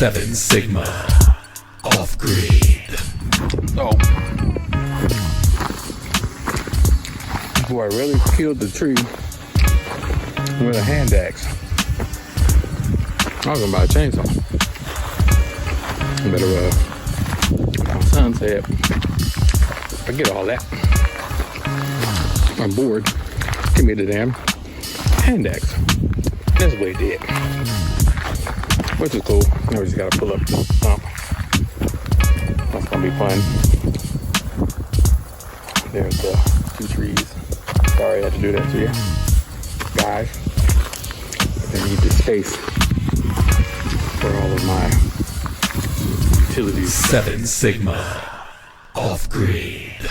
7 Sigma. Off grid. Oh. Boy, I really killed the tree with a hand axe. I was gonna buy a chainsaw. But my son said, forget all that. I'm bored. Give me the damn hand axe. That's what he did. Which is cool. Now we just gotta pull up the stump. That's gonna be fun. There's the 2 trees. Sorry I had to do that to you guys. But I need the space for all of my utilities. 7 Sigma. Off grid.